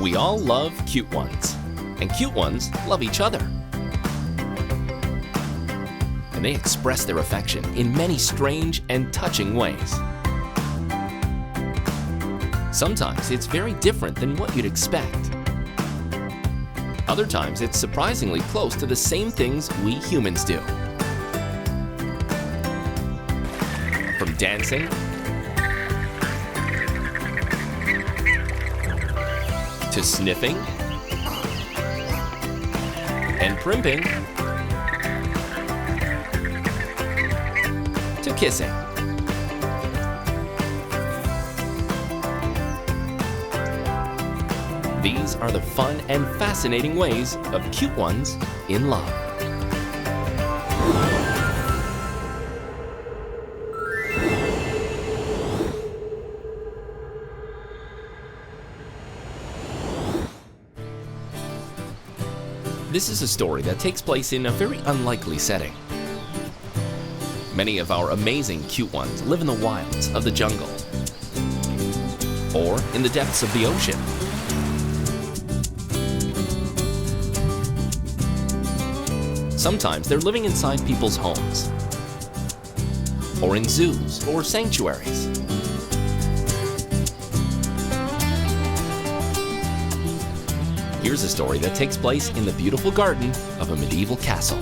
We all love cute ones, and cute ones love each other. And they express their affection in many strange and touching ways. Sometimes it's very different than what you'd expect. Other times it's surprisingly close to the same things we humans do. From dancing to sniffing and primping to kissing. These are the fun and fascinating ways of cute ones in love. This is a story that takes place in a very unlikely setting. Many of our amazing cute ones live in the wilds of the jungle or in the depths of the ocean. Sometimes they're living inside people's homes, or in zoos or sanctuaries. Here's a story that takes place in the beautiful garden of a medieval castle.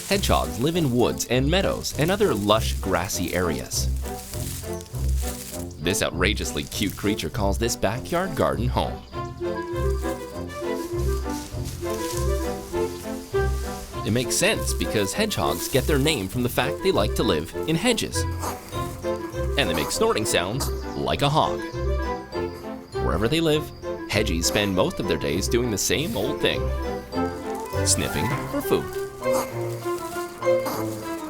Hedgehogs live in woods and meadows and other lush, grassy areas. This outrageously cute creature calls this backyard garden home. It makes sense because hedgehogs get their name from the fact they like to live in hedges. And they make snorting sounds like a hog. Wherever they live, hedgies spend most of their days doing the same old thing: sniffing for food.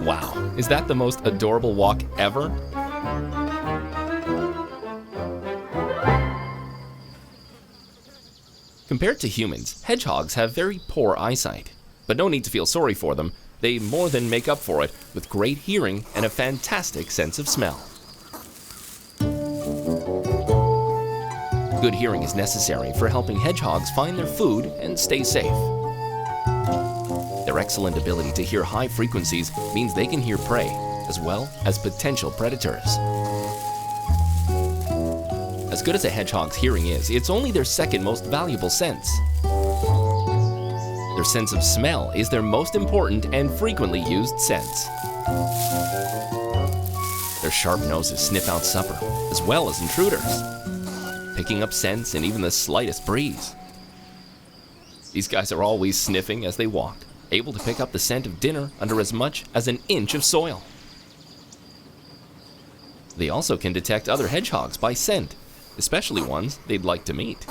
Wow, is that the most adorable walk ever? Compared to humans, hedgehogs have very poor eyesight. But no need to feel sorry for them. They more than make up for it with great hearing and a fantastic sense of smell. Good hearing is necessary for helping hedgehogs find their food and stay safe. Their excellent ability to hear high frequencies means they can hear prey, as well as potential predators. As good as a hedgehog's hearing is, it's only their second most valuable sense. Their sense of smell is their most important and frequently used sense. Their sharp noses sniff out supper, as well as intruders, picking up scents in even the slightest breeze. These guys are always sniffing as they walk, able to pick up the scent of dinner under as much as an inch of soil. They also can detect other hedgehogs by scent, especially ones they'd like to meet.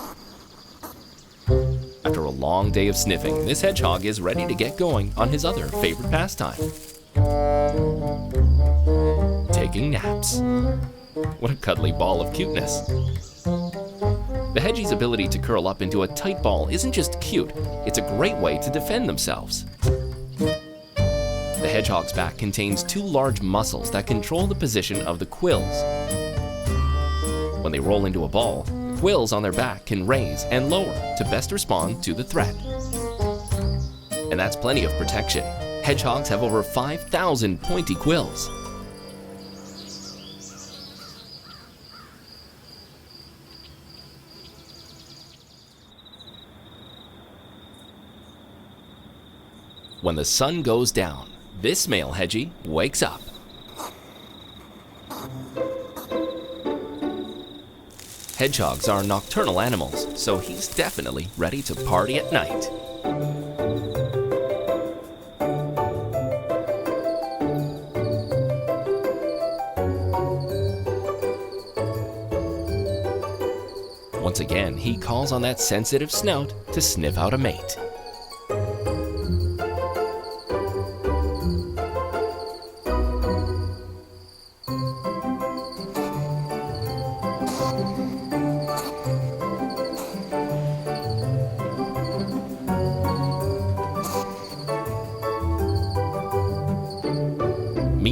After a long day of sniffing, this hedgehog is ready to get going on his other favorite pastime: taking naps. What a cuddly ball of cuteness. The hedgie's ability to curl up into a tight ball isn't just cute, it's a great way to defend themselves. The hedgehog's back contains two large muscles that control the position of the quills. When they roll into a ball, the quills on their back can raise and lower to best respond to the threat. And that's plenty of protection. Hedgehogs have over 5,000 pointy quills. When the sun goes down, this male hedgie wakes up. Hedgehogs are nocturnal animals, so he's definitely ready to party at night. Once again, he calls on that sensitive snout to sniff out a mate.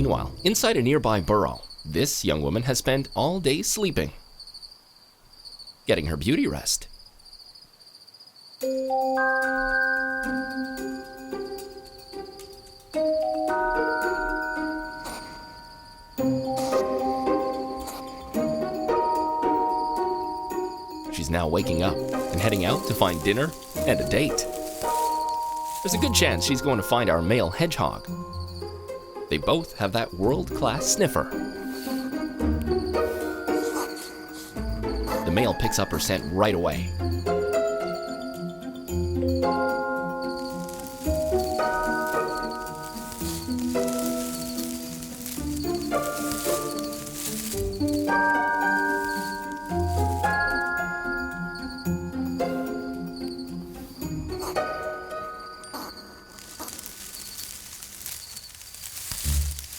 Meanwhile, inside a nearby burrow, this young woman has spent all day sleeping, getting her beauty rest. She's now waking up and heading out to find dinner and a date. There's a good chance she's going to find our male hedgehog. They both have that world-class sniffer. The male picks up her scent right away.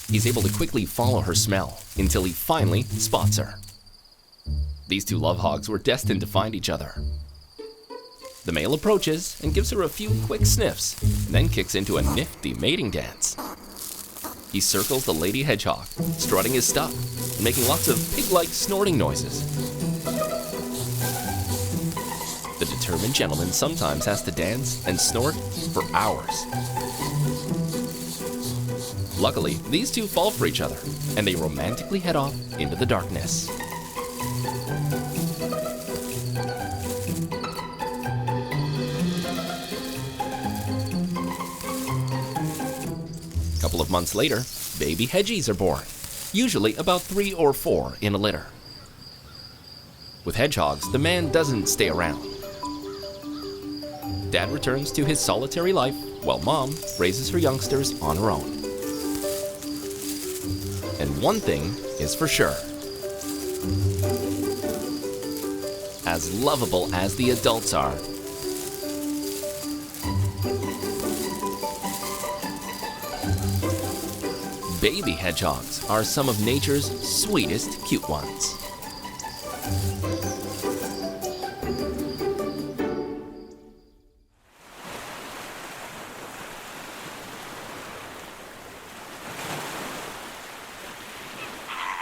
He's able to quickly follow her smell until he finally spots her. These two love hogs were destined to find each other. The male approaches and gives her a few quick sniffs, and then kicks into a nifty mating dance. He circles the lady hedgehog, strutting his stuff and making lots of pig-like snorting noises. The determined gentleman sometimes has to dance and snort for hours. Luckily, these two fall for each other, and they romantically head off into the darkness. A couple of months later, baby hedgies are born, usually about 3 or 4 in a litter. With hedgehogs, the man doesn't stay around. Dad returns to his solitary life, while Mom raises her youngsters on her own. And one thing is for sure. As lovable as the adults are, baby hedgehogs are some of nature's sweetest cute ones.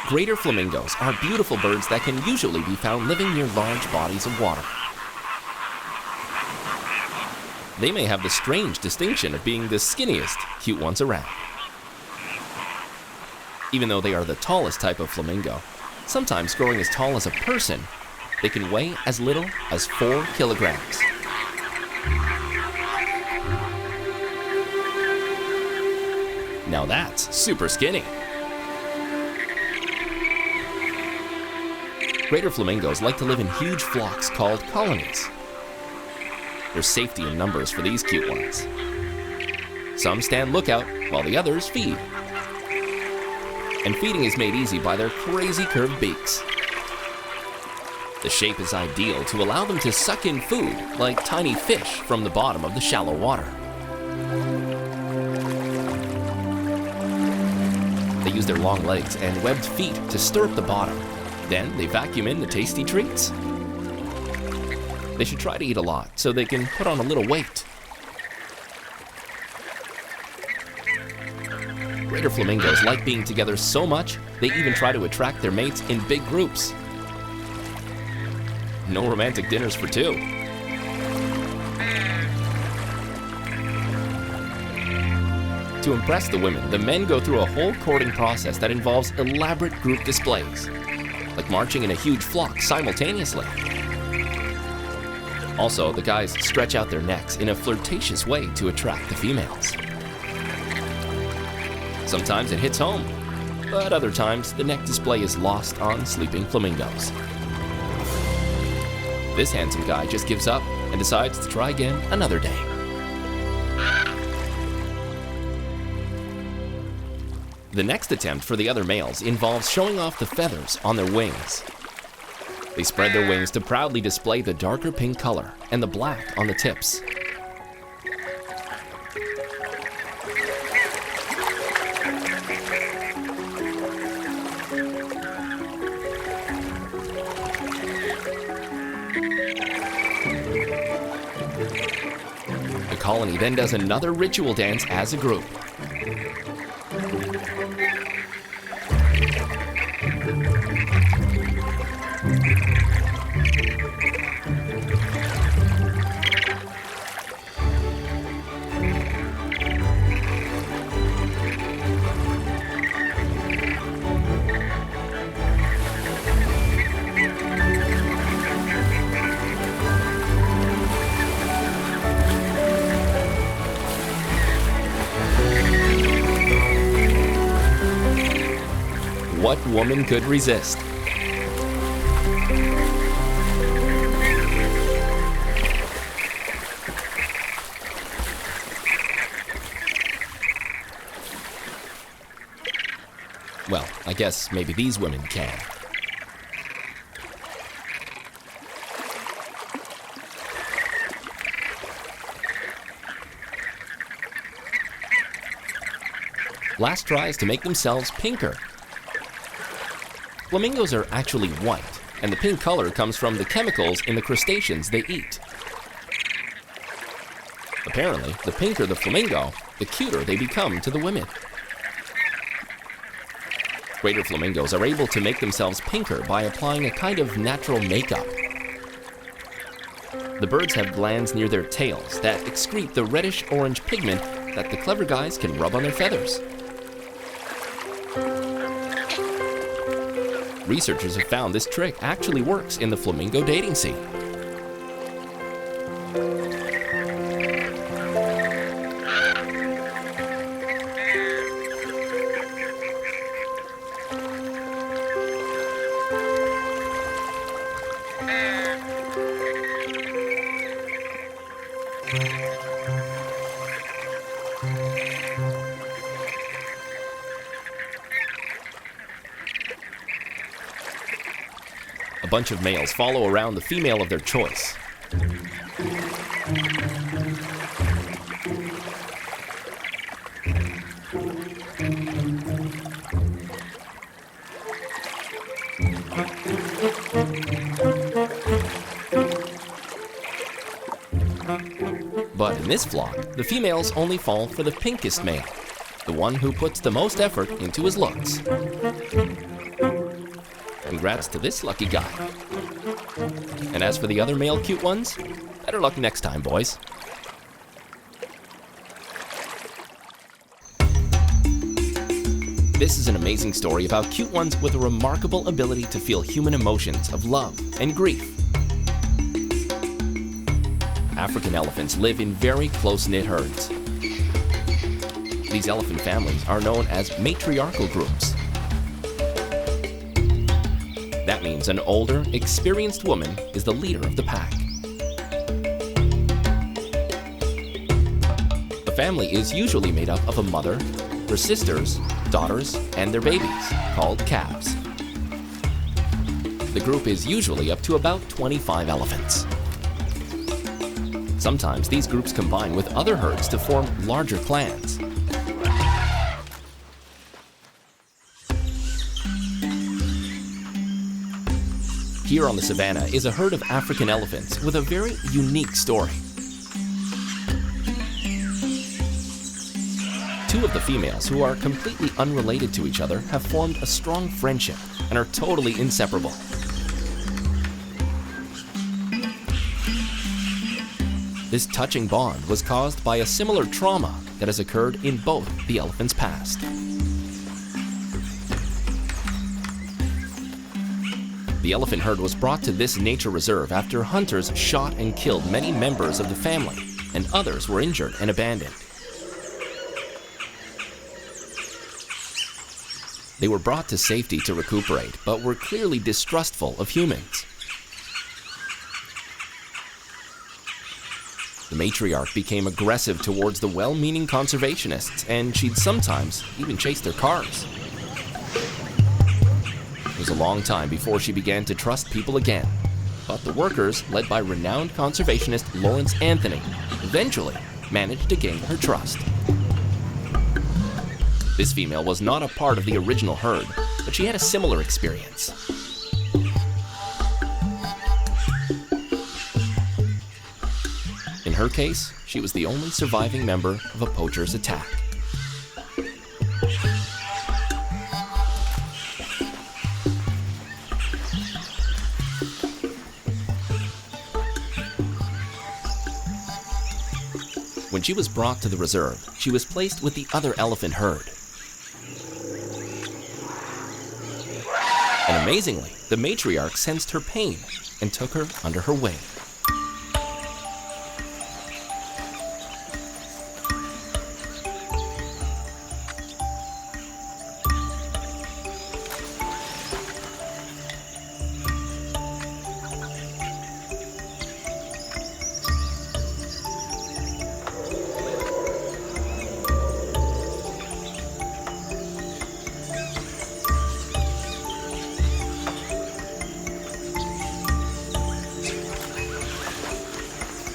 Greater flamingos are beautiful birds that can usually be found living near large bodies of water. They may have the strange distinction of being the skinniest cute ones around. Even though they are the tallest type of flamingo, sometimes growing as tall as a person, they can weigh as little as 4 kilograms. Now that's super skinny. Greater flamingos like to live in huge flocks called colonies. There's safety in numbers for these cute ones. Some stand lookout while the others feed. And feeding is made easy by their crazy curved beaks. The shape is ideal to allow them to suck in food like tiny fish from the bottom of the shallow water. They use their long legs and webbed feet to stir up the bottom. Then they vacuum in the tasty treats. They should try to eat a lot so they can put on a little weight. Greater flamingos like being together so much, they even try to attract their mates in big groups. No romantic dinners for 2. To impress the women, the men go through a whole courting process that involves elaborate group displays, like marching in a huge flock simultaneously. Also, the guys stretch out their necks in a flirtatious way to attract the females. Sometimes it hits home, but other times the neck display is lost on sleeping flamingos. This handsome guy just gives up and decides to try again another day. The next attempt for the other males involves showing off the feathers on their wings. They spread their wings to proudly display the darker pink color and the black on the tips. The colony then does another ritual dance as a group. what woman could resist? Well, I guess maybe these women can. Last tries to make themselves pinker. Flamingos are actually white, and the pink color comes from the chemicals in the crustaceans they eat. Apparently, the pinker the flamingo, the cuter they become to the women. Greater flamingos are able to make themselves pinker by applying a kind of natural makeup. The birds have glands near their tails that excrete the reddish-orange pigment that the clever guys can rub on their feathers. Researchers have found this trick actually works in the flamingo dating scene. A bunch of males follow around the female of their choice. But in this flock, the females only fall for the pinkest male, the one who puts the most effort into his looks. Congrats to this lucky guy. And as for the other male cute ones, better luck next time, boys. This is an amazing story about cute ones with a remarkable ability to feel human emotions of love and grief. African elephants live in very close-knit herds. These elephant families are known as matriarchal groups. That means an older, experienced woman is the leader of the pack. The family is usually made up of a mother, her sisters, daughters, and their babies, called calves. The group is usually up to about 25 elephants. Sometimes these groups combine with other herds to form larger clans. Here on the savannah is a herd of African elephants with a very unique story. Two of the females, who are completely unrelated to each other, have formed a strong friendship and are totally inseparable. This touching bond was caused by a similar trauma that has occurred in both the elephants' past. The elephant herd was brought to this nature reserve after hunters shot and killed many members of the family, and others were injured and abandoned. They were brought to safety to recuperate, but were clearly distrustful of humans. The matriarch became aggressive towards the well-meaning conservationists, and she'd sometimes even chase their cars. It was a long time before she began to trust people again, but the workers, led by renowned conservationist Lawrence Anthony, eventually managed to gain her trust. This female was not a part of the original herd, but she had a similar experience. In her case, she was the only surviving member of a poacher's attack. When she was brought to the reserve, she was placed with the other elephant herd. And amazingly, the matriarch sensed her pain and took her under her wing.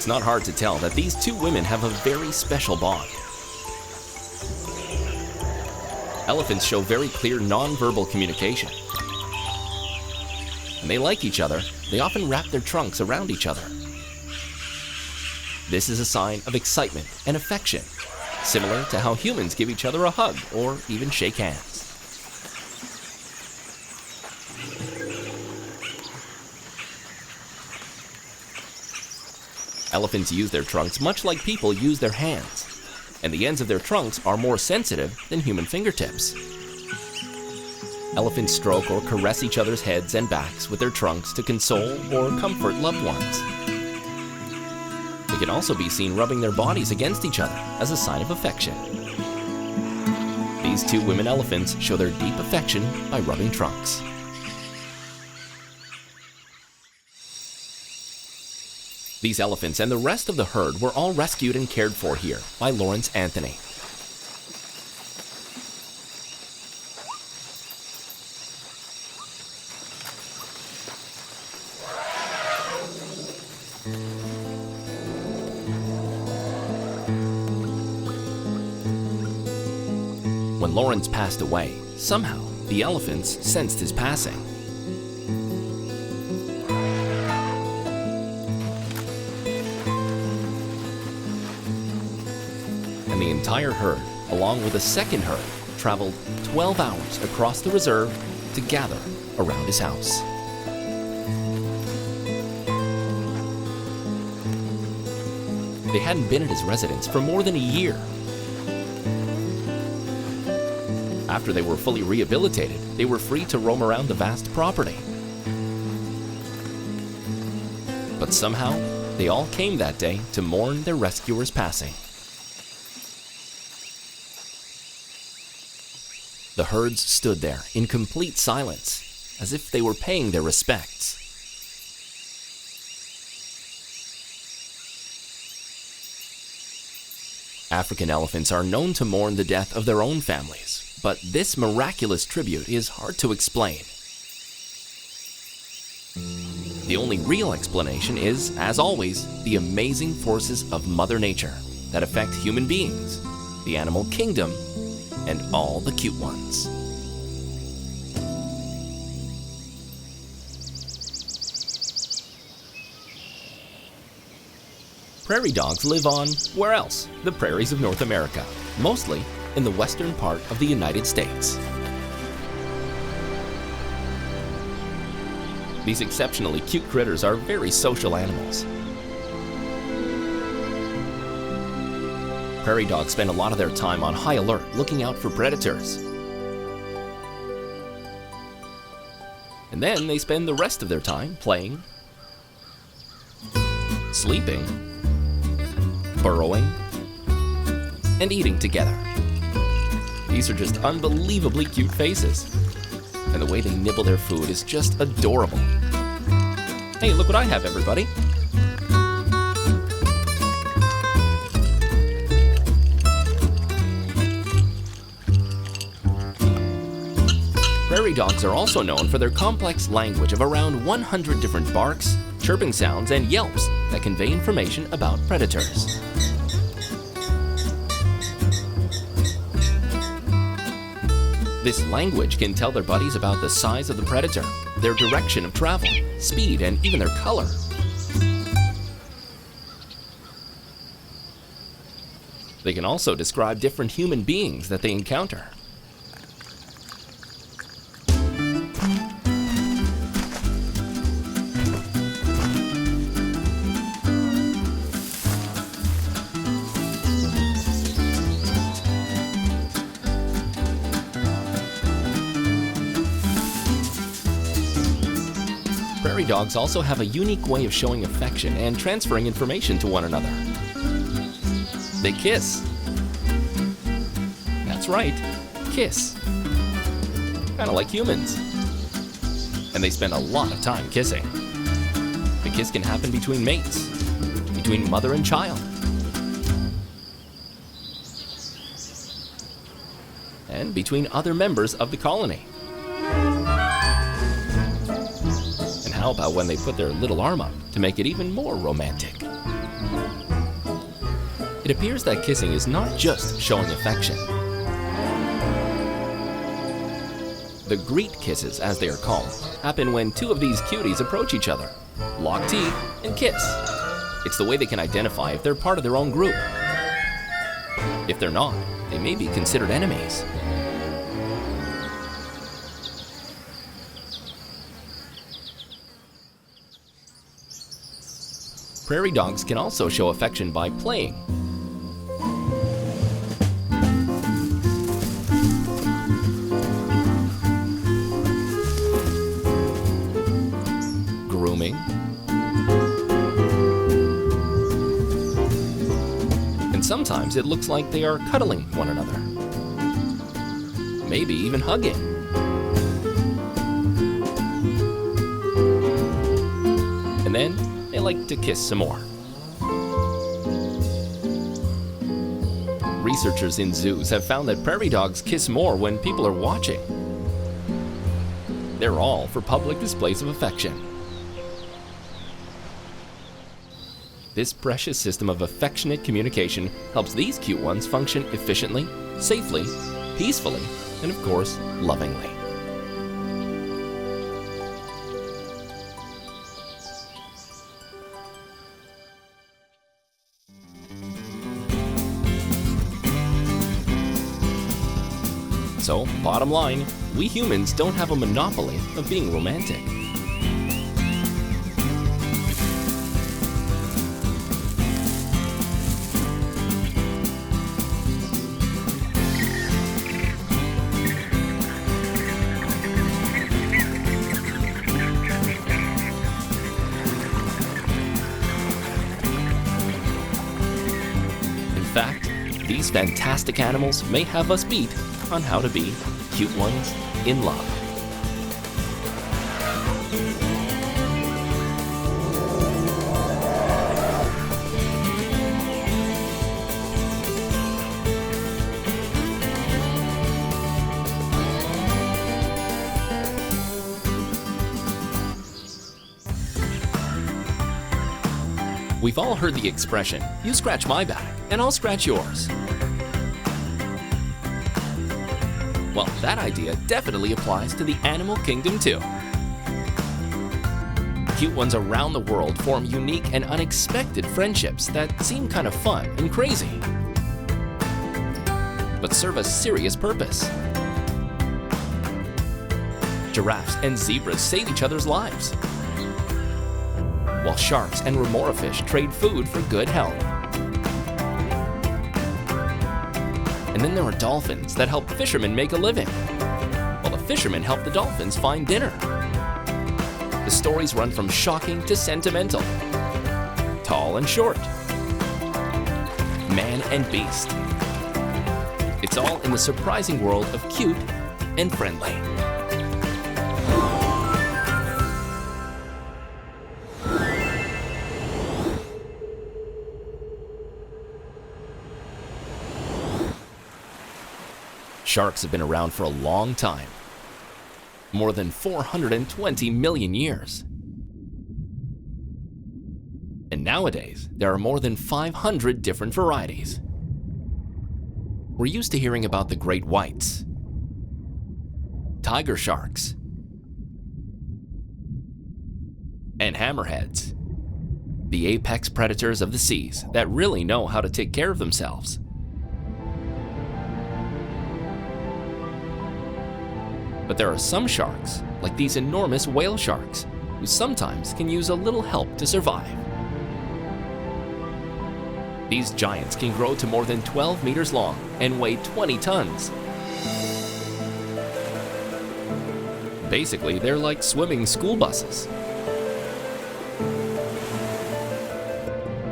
not hard to tell that these two women have a very special bond. Elephants show very clear non-verbal communication. When they like each other, they often wrap their trunks around each other. This is a sign of excitement and affection, similar to how humans give each other a hug or even shake hands. Elephants use their trunks much like people use their hands, and the ends of their trunks are more sensitive than human fingertips. Elephants stroke or caress each other's heads and backs with their trunks to console or comfort loved ones. They can also be seen rubbing their bodies against each other as a sign of affection. These two women elephants show their deep affection by rubbing trunks. These elephants and the rest of the herd were all rescued and cared for here by Lawrence Anthony. When Lawrence passed away, somehow the elephants sensed his passing. And the entire herd, along with a second herd, traveled 12 hours across the reserve to gather around his house. They hadn't been at his residence for more than a year. After they were fully rehabilitated, they were free to roam around the vast property. But somehow, they all came that day to mourn their rescuer's passing. The herds stood there in complete silence, as if they were paying their respects. African elephants are known to mourn the death of their own families, but this miraculous tribute is hard to explain. The only real explanation is, as always, the amazing forces of Mother Nature that affect human beings, the animal kingdom, and all the cute ones. Prairie dogs live on, where else? The prairies of North America, mostly in the western part of the United States. These exceptionally cute critters are very social animals. Prairie dogs spend a lot of their time on high alert, looking out for predators. And then they spend the rest of their time playing, sleeping, burrowing, and eating together. These are just unbelievably cute faces. And the way they nibble their food is just adorable. Hey, look what I have, everybody. Prairie dogs are also known for their complex language of around 100 different barks, chirping sounds, and yelps that convey information about predators. This language can tell their buddies about the size of the predator, their direction of travel, speed, and even their color. They can also describe different human beings that they encounter. Prairie dogs also have a unique way of showing affection and transferring information to one another. They kiss. That's right, kiss. Kind of like humans. And they spend a lot of time kissing. The kiss can happen between mates, between mother and child, and between other members of the colony. How about when they put their little arm up to make it even more romantic? It appears that kissing is not just showing affection. The greet kisses, as they are called, happen when two of these cuties approach each other, lock teeth, and kiss. It's the way they can identify if they're part of their own group. If they're not, they may be considered enemies. Prairie dogs can also show affection by playing. Grooming. And sometimes it looks like they are cuddling one another. Maybe even hugging. And then they like to kiss some more. Researchers in zoos have found that prairie dogs kiss more when people are watching. They're all for public displays of affection. This precious system of affectionate communication helps these cute ones function efficiently, safely, peacefully, and of course, lovingly. So, bottom line, we humans don't have a monopoly of being romantic. In fact, these fantastic animals may have us beat on how to be cute ones in love. We've all heard the expression, you scratch my back and I'll scratch yours. Well, that idea definitely applies to the animal kingdom too. Cute ones around the world form unique and unexpected friendships that seem kind of fun and crazy, but serve a serious purpose. Giraffes and zebras save each other's lives, while sharks and remora fish trade food for good health. And then there are dolphins that help fishermen make a living, while the fishermen help the dolphins find dinner. The stories run from shocking to sentimental, tall and short, man and beast. It's all in the surprising world of cute and friendly. Sharks have been around for a long time, more than 420 million years. And nowadays, there are more than 500 different varieties. We're used to hearing about the great whites, tiger sharks, and hammerheads, the apex predators of the seas that really know how to take care of themselves. But there are some sharks, like these enormous whale sharks, who sometimes can use a little help to survive. These giants can grow to more than 12 meters long and weigh 20 tons. Basically, they're like swimming school buses.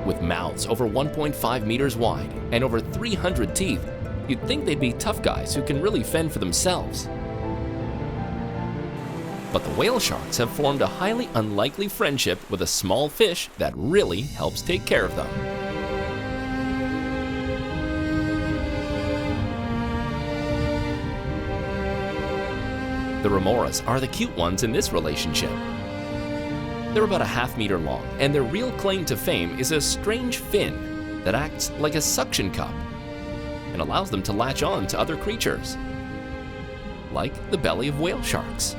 With mouths over 1.5 meters wide and over 300 teeth, you'd think they'd be tough guys who can really fend for themselves. But the whale sharks have formed a highly unlikely friendship with a small fish that really helps take care of them. The remoras are the cute ones in this relationship. They're about a half meter long, and their real claim to fame is a strange fin that acts like a suction cup and allows them to latch on to other creatures, like the belly of whale sharks.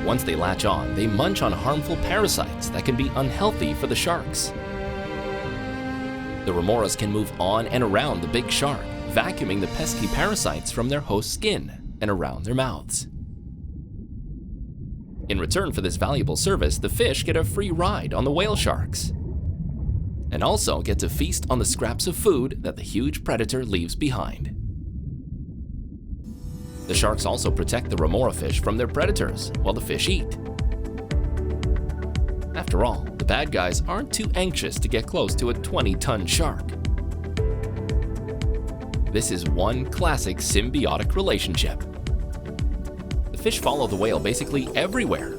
Once they latch on, they munch on harmful parasites that can be unhealthy for the sharks. The remoras can move on and around the big shark, vacuuming the pesky parasites from their host's skin and around their mouths. In return for this valuable service, the fish get a free ride on the whale sharks, and also get to feast on the scraps of food that the huge predator leaves behind. The sharks also protect the remora fish from their predators while the fish eat. After all, the bad guys aren't too anxious to get close to a 20-ton shark. This is one classic symbiotic relationship. The fish follow the whale basically everywhere.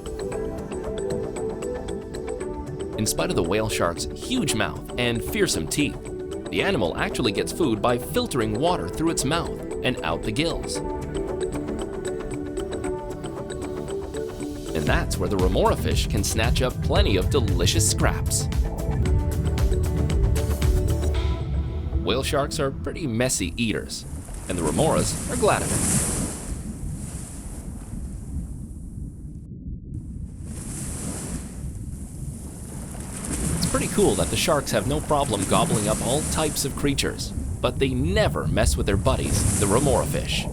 In spite of the whale shark's huge mouth and fearsome teeth, the animal actually gets food by filtering water through its mouth and out the gills. And that's where the remora fish can snatch up plenty of delicious scraps. Whale sharks are pretty messy eaters, and the remoras are glad of it. It's pretty cool that the sharks have no problem gobbling up all types of creatures, but they never mess with their buddies, the remora fish.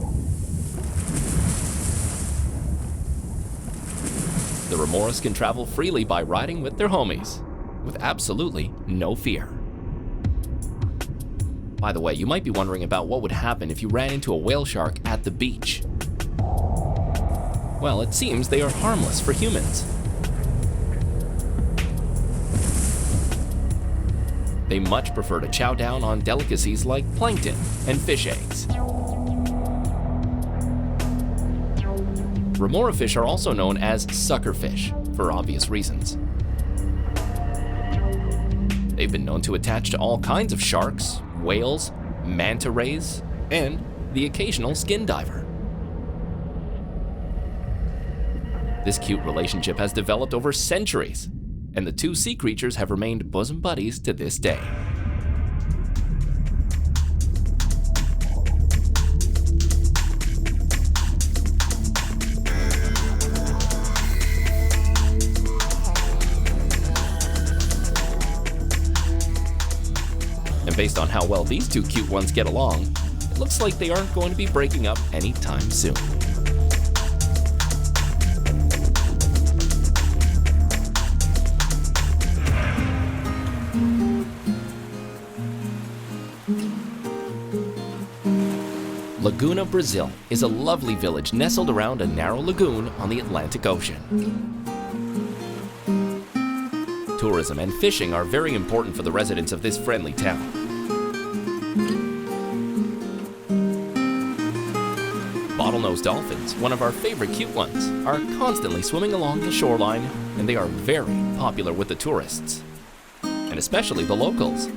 The remoras can travel freely by riding with their homies, with absolutely no fear. By the way, you might be wondering about what would happen if you ran into a whale shark at the beach. Well, it seems they are harmless for humans. They much prefer to chow down on delicacies like plankton and fish eggs. Remora fish are also known as suckerfish, for obvious reasons. They've been known to attach to all kinds of sharks, whales, manta rays, and the occasional skin diver. This cute relationship has developed over centuries, and the two sea creatures have remained bosom buddies to this day. And based on how well these two cute ones get along, it looks like they aren't going to be breaking up anytime soon. Laguna, Brazil is a lovely village nestled around a narrow lagoon on the Atlantic Ocean. Tourism and fishing are very important for the residents of this friendly town. Bottlenose dolphins, one of our favorite cute ones, are constantly swimming along the shoreline, and they are very popular with the tourists, and especially the locals,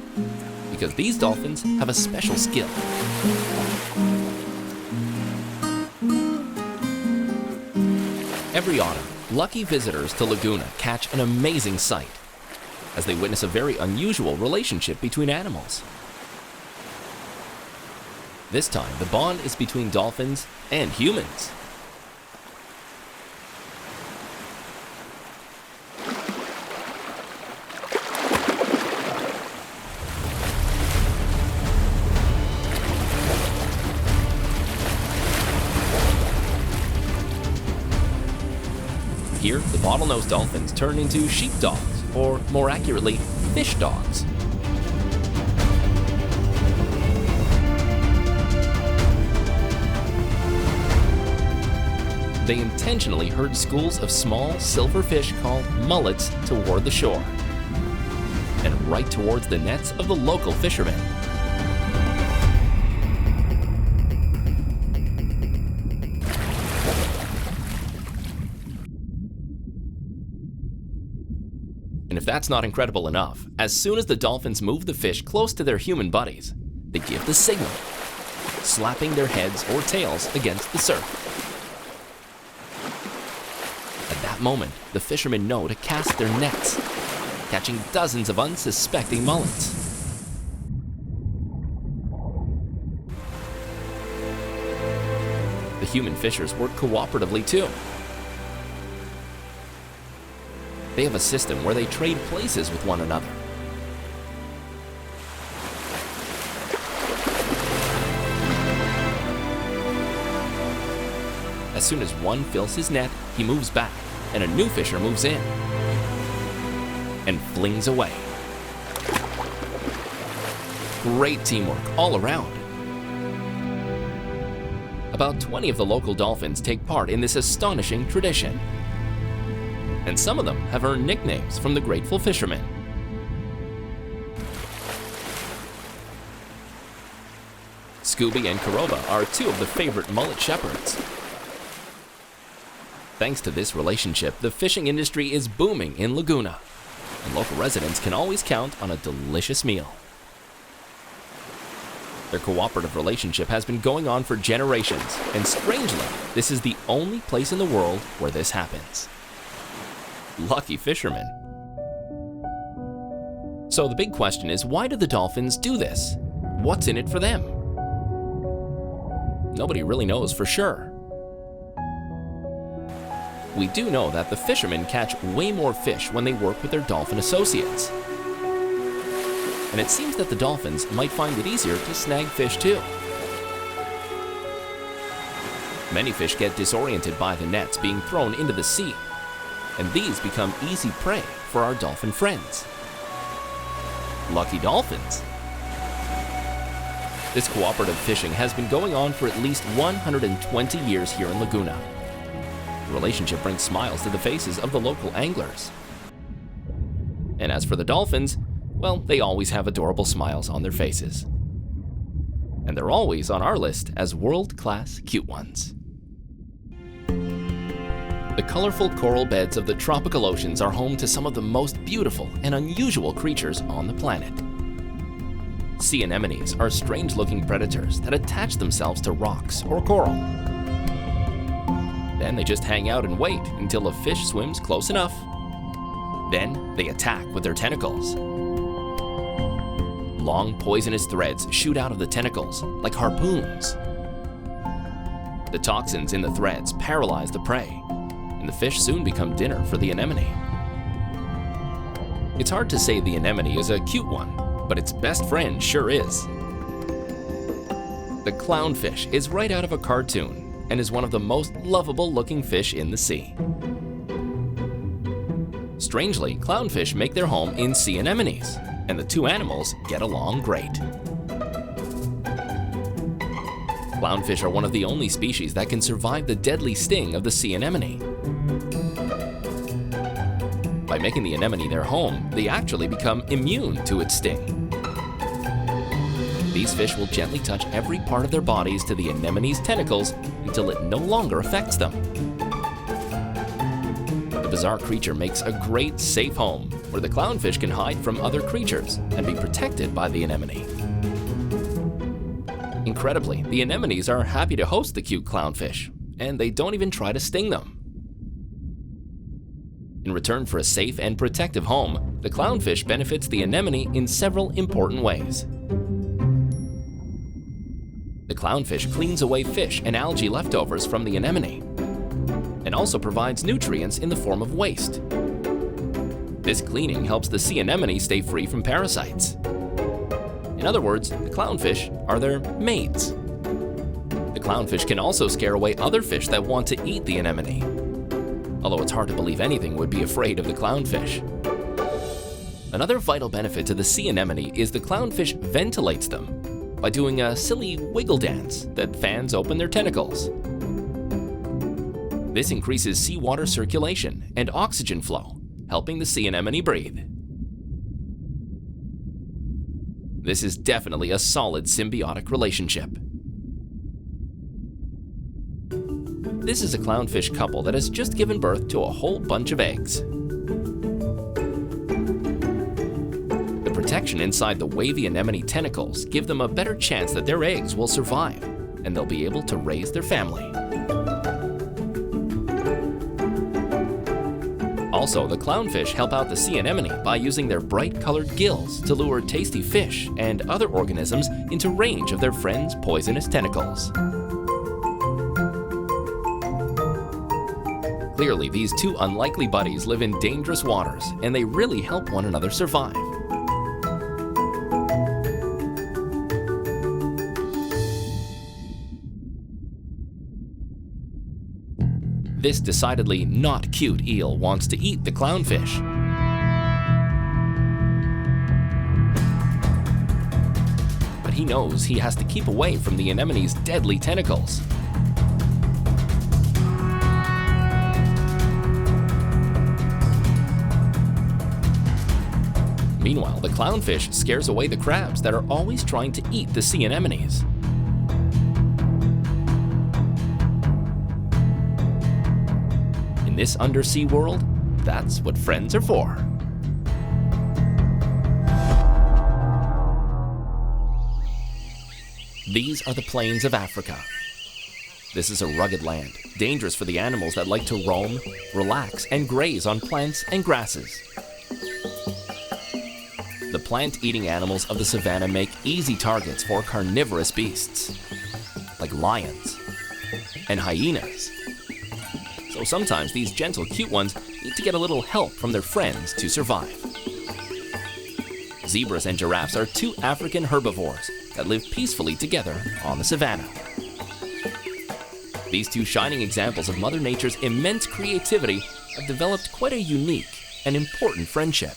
because these dolphins have a special skill. Every autumn, lucky visitors to Laguna catch an amazing sight as they witness a very unusual relationship between animals. This time, the bond is between dolphins and humans. Here, the bottlenose dolphins turn into sheepdogs, or more accurately, fish dogs. They intentionally herd schools of small silverfish called mullets toward the shore, and right towards the nets of the local fishermen. And if that's not incredible enough, as soon as the dolphins move the fish close to their human buddies, they give the signal, slapping their heads or tails against the surf. At that moment, the fishermen know to cast their nets, catching dozens of unsuspecting mullets. The human fishers work cooperatively too. They have a system where they trade places with one another. As soon as one fills his net, he moves back, and a new fisher moves in and flings away. Great teamwork all around. About 20 of the local dolphins take part in this astonishing tradition. And some of them have earned nicknames from the grateful fishermen. Scooby and Karoba are two of the favorite mullet shepherds. Thanks to this relationship, the fishing industry is booming in Laguna, and local residents can always count on a delicious meal. Their cooperative relationship has been going on for generations, and strangely, this is the only place in the world where this happens. Lucky fishermen. So the big question is, why do the dolphins do this? What's in it for them? Nobody really knows for sure. We do know that the fishermen catch way more fish when they work with their dolphin associates. And it seems that the dolphins might find it easier to snag fish too. Many fish get disoriented by the nets being thrown into the sea, and these become easy prey for our dolphin friends. Lucky dolphins! This cooperative fishing has been going on for at least 120 years here in Laguna. The relationship brings smiles to the faces of the local anglers. And as for the dolphins, well, they always have adorable smiles on their faces. And they're always on our list as world-class cute ones. The colorful coral beds of the tropical oceans are home to some of the most beautiful and unusual creatures on the planet. Sea anemones are strange-looking predators that attach themselves to rocks or coral. Then they just hang out and wait until a fish swims close enough. Then they attack with their tentacles. Long, poisonous threads shoot out of the tentacles like harpoons. The toxins in the threads paralyze the prey, and the fish soon become dinner for the anemone. It's hard to say the anemone is a cute one, but its best friend sure is. The clownfish is right out of a cartoon and is one of the most lovable looking fish in the sea. Strangely, clownfish make their home in sea anemones, and the two animals get along great. Clownfish are one of the only species that can survive the deadly sting of the sea anemone. By making the anemone their home, they actually become immune to its sting. These fish will gently touch every part of their bodies to the anemone's tentacles until it no longer affects them. The bizarre creature makes a great safe home where the clownfish can hide from other creatures and be protected by the anemone. Incredibly, the anemones are happy to host the cute clownfish, and they don't even try to sting them. In return for a safe and protective home, the clownfish benefits the anemone in several important ways. The clownfish cleans away fish and algae leftovers from the anemone, and also provides nutrients in the form of waste. This cleaning helps the sea anemone stay free from parasites. In other words, the clownfish are their mates. The clownfish can also scare away other fish that want to eat the anemone, although it's hard to believe anything would be afraid of the clownfish. Another vital benefit to the sea anemone is the clownfish ventilates them by doing a silly wiggle dance that fans open their tentacles. This increases seawater circulation and oxygen flow, helping the sea anemone breathe. This is definitely a solid symbiotic relationship. This is a clownfish couple that has just given birth to a whole bunch of eggs. The protection inside the wavy anemone tentacles give them a better chance that their eggs will survive, and they'll be able to raise their family. Also, the clownfish help out the sea anemone by using their bright-colored gills to lure tasty fish and other organisms into range of their friends' poisonous tentacles. Clearly, these two unlikely buddies live in dangerous waters, and they really help one another survive. This decidedly not cute eel wants to eat the clownfish. But he knows he has to keep away from the anemone's deadly tentacles. Meanwhile, the clownfish scares away the crabs that are always trying to eat the sea anemones. In this undersea world, that's what friends are for. These are the plains of Africa. This is a rugged land, dangerous for the animals that like to roam, relax, and graze on plants and grasses. The plant-eating animals of the savanna make easy targets for carnivorous beasts, like lions and hyenas. So sometimes these gentle, cute ones need to get a little help from their friends to survive. Zebras and giraffes are two African herbivores that live peacefully together on the savanna. These two shining examples of Mother Nature's immense creativity have developed quite a unique and important friendship.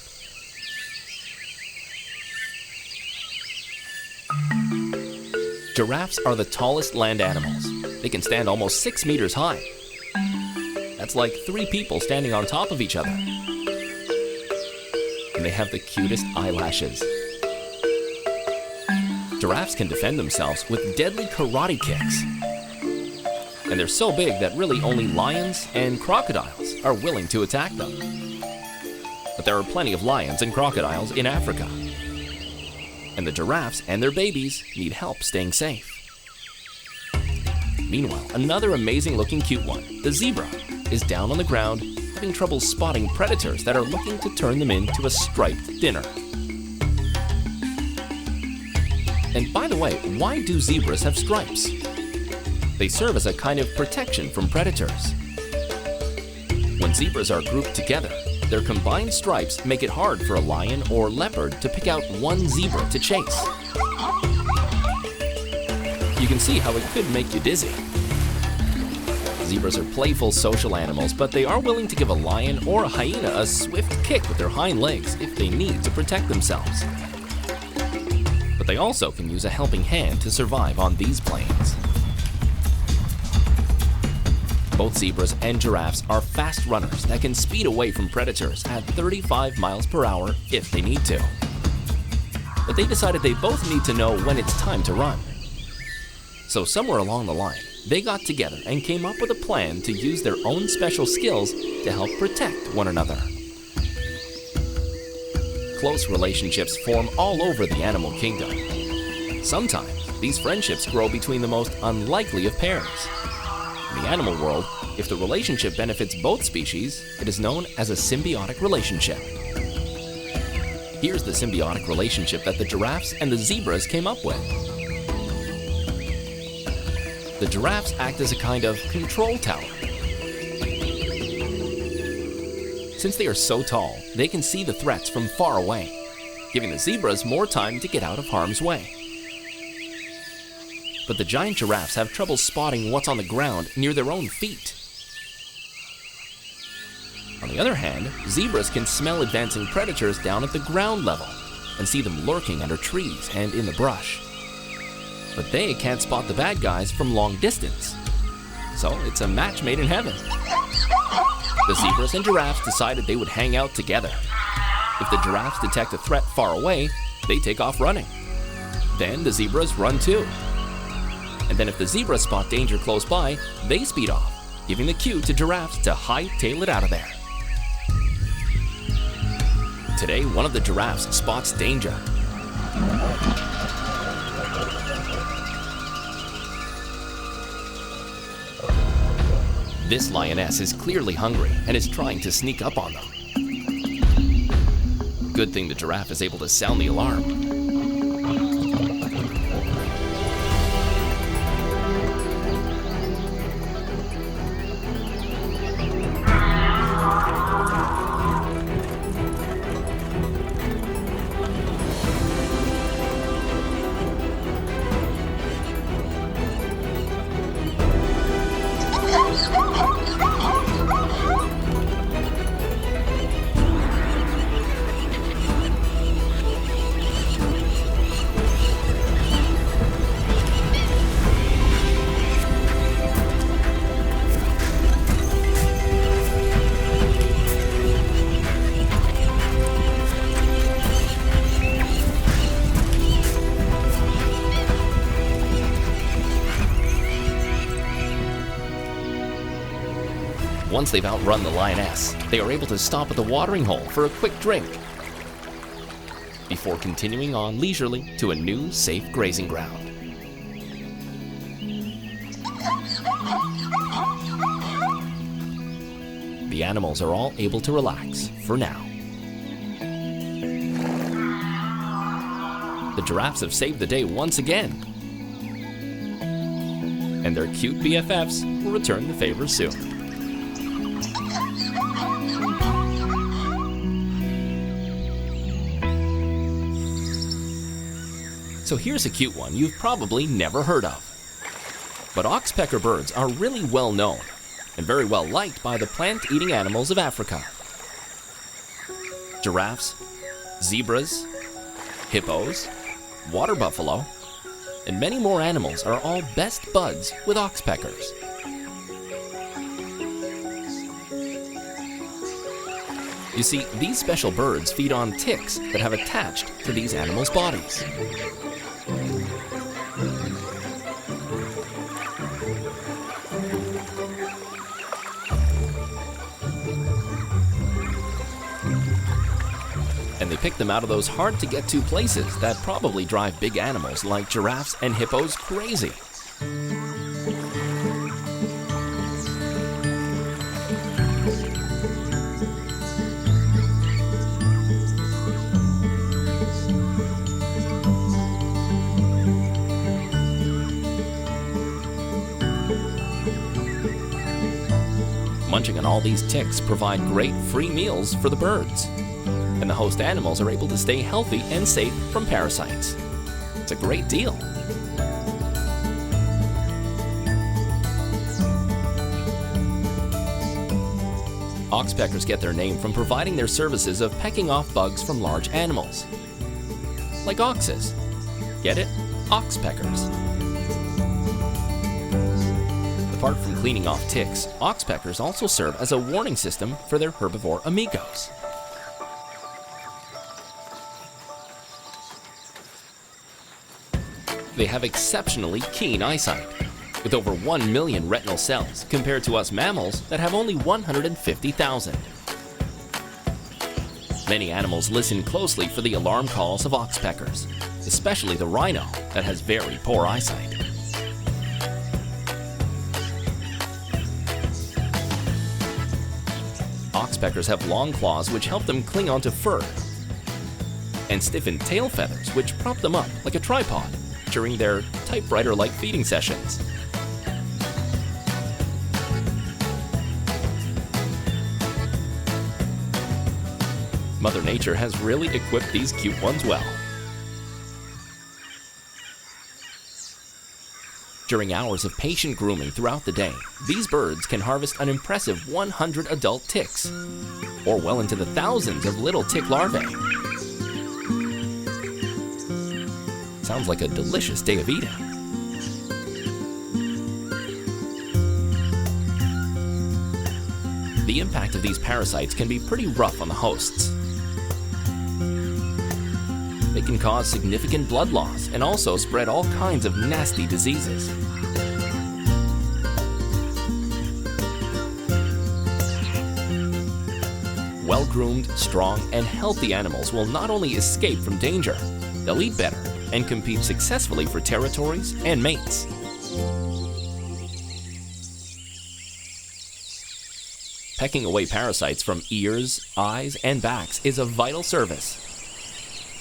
Giraffes are the tallest land animals. They can stand almost 6 meters high. That's like 3 people standing on top of each other. And they have the cutest eyelashes. Giraffes can defend themselves with deadly karate kicks. And they're so big that really only lions and crocodiles are willing to attack them. But there are plenty of lions and crocodiles in Africa. And the giraffes and their babies need help staying safe. Meanwhile, another amazing-looking cute one, the zebra, is down on the ground having trouble spotting predators that are looking to turn them into a striped dinner. And by the way, why do zebras have stripes? They serve as a kind of protection from predators. When zebras are grouped together, their combined stripes make it hard for a lion or leopard to pick out one zebra to chase. You can see how it could make you dizzy. Zebras are playful social animals, but they are willing to give a lion or a hyena a swift kick with their hind legs if they need to protect themselves. But they also can use a helping hand to survive on these plains. Both zebras and giraffes are fast runners that can speed away from predators at 35 miles per hour if they need to. But they decided they both need to know when it's time to run. So somewhere along the line, they got together and came up with a plan to use their own special skills to help protect one another. Close relationships form all over the animal kingdom. Sometimes, these friendships grow between the most unlikely of pairs. In the animal world, if the relationship benefits both species, it is known as a symbiotic relationship. Here's the symbiotic relationship that the giraffes and the zebras came up with. The giraffes act as a kind of control tower. Since they are so tall, they can see the threats from far away, giving the zebras more time to get out of harm's way. But the giant giraffes have trouble spotting what's on the ground near their own feet. On the other hand, zebras can smell advancing predators down at the ground level and see them lurking under trees and in the brush. But they can't spot the bad guys from long distance. So it's a match made in heaven. The zebras and giraffes decided they would hang out together. If the giraffes detect a threat far away, they take off running. Then the zebras run too. And then if the zebras spot danger close by, they speed off, giving the cue to giraffes to hightail it out of there. Today, one of the giraffes spots danger. This lioness is clearly hungry and is trying to sneak up on them. Good thing the giraffe is able to sound the alarm. Once they've outrun the lioness, they are able to stop at the watering hole for a quick drink before continuing on leisurely to a new, safe grazing ground. The animals are all able to relax for now. The giraffes have saved the day once again, and their cute BFFs will return the favor soon. So here's a cute one you've probably never heard of. But oxpecker birds are really well known and very well liked by the plant-eating animals of Africa. Giraffes, zebras, hippos, water buffalo, and many more animals are all best buds with oxpeckers. You see, these special birds feed on ticks that have attached to these animals' bodies. And they pick them out of those hard-to-get-to places that probably drive big animals like giraffes and hippos crazy. Munching on all these ticks provide great free meals for the birds, and the host animals are able to stay healthy and safe from parasites. It's a great deal. Oxpeckers get their name from providing their services of pecking off bugs from large animals, like oxes. Get it? Oxpeckers. Apart from cleaning off ticks, oxpeckers also serve as a warning system for their herbivore amigos. They have exceptionally keen eyesight, with over 1 million retinal cells compared to us mammals that have only 150,000. Many animals listen closely for the alarm calls of oxpeckers, especially the rhino that has very poor eyesight. Oxpeckers have long claws which help them cling onto fur, and stiffened tail feathers which prop them up like a tripod during their typewriter-like feeding sessions. Mother Nature has really equipped these cute ones well. During hours of patient grooming throughout the day, these birds can harvest an impressive 100 adult ticks, or well into the thousands of little tick larvae. Sounds like a delicious day of eating. The impact of these parasites can be pretty rough on the hosts. They can cause significant blood loss and also spread all kinds of nasty diseases. Well-groomed, strong, and healthy animals will not only escape from danger, they'll eat better and compete successfully for territories and mates. Pecking away parasites from ears, eyes, and backs is a vital service.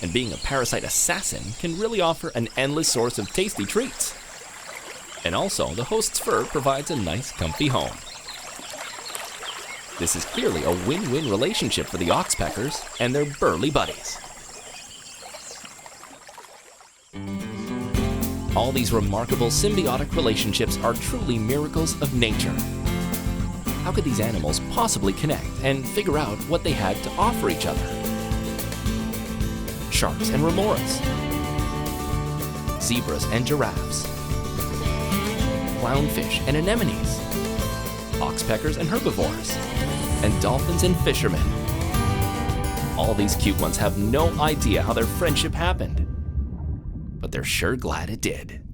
And being a parasite assassin can really offer an endless source of tasty treats. And also, the host's fur provides a nice, comfy home. This is clearly a win-win relationship for the oxpeckers and their burly buddies. All these remarkable symbiotic relationships are truly miracles of nature. How could these animals possibly connect and figure out what they had to offer each other? Sharks and remoras, zebras and giraffes, clownfish and anemones, oxpeckers and herbivores, and dolphins and fishermen. All these cute ones have no idea how their friendship happened, but they're sure glad it did.